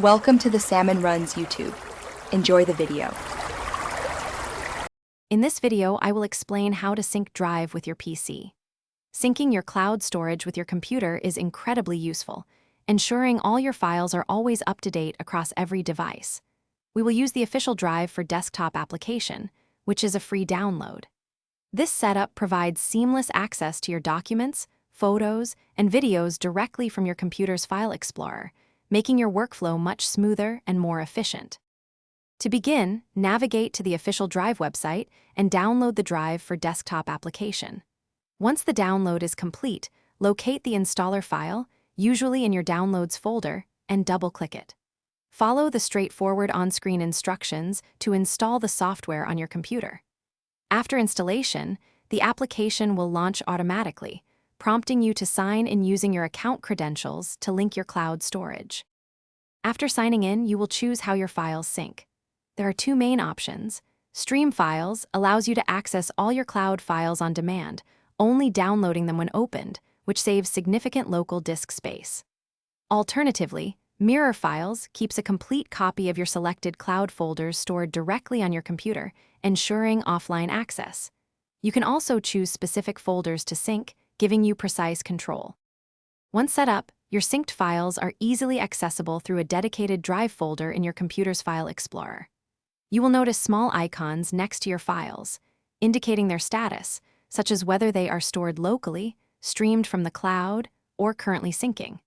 Welcome to the Salmon Runs YouTube. Enjoy the video. In this video, I will explain how to sync Drive with your PC. Syncing your cloud storage with your computer is incredibly useful, ensuring all your files are always up to date across every device. We will use the official Drive for Desktop application, which is a free download. This setup provides seamless access to your documents, photos, and videos directly from your computer's file explorer, making your workflow much smoother and more efficient. To begin, navigate to the official Drive website and download the Drive for Desktop application. Once the download is complete, locate the installer file, usually in your Downloads folder, and double-click it. Follow the straightforward on-screen instructions to install the software on your computer. After installation, the application will launch automatically, prompting you to sign in using your account credentials to link your cloud storage. After signing in, you will choose how your files sync. There are two main options. Stream Files allows you to access all your cloud files on demand, only downloading them when opened, which saves significant local disk space. Alternatively, Mirror Files keeps a complete copy of your selected cloud folders stored directly on your computer, ensuring offline access. You can also choose specific folders to sync, giving you precise control. Once set up, your synced files are easily accessible through a dedicated Drive folder in your computer's file explorer. You will notice small icons next to your files, indicating their status, such as whether they are stored locally, streamed from the cloud, or currently syncing.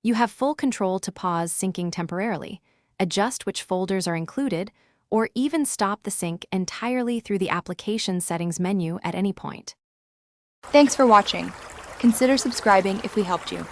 You have full control to pause syncing temporarily, adjust which folders are included, or even stop the sync entirely through the Application Settings menu at any point. Thanks for watching. Consider subscribing if we helped you.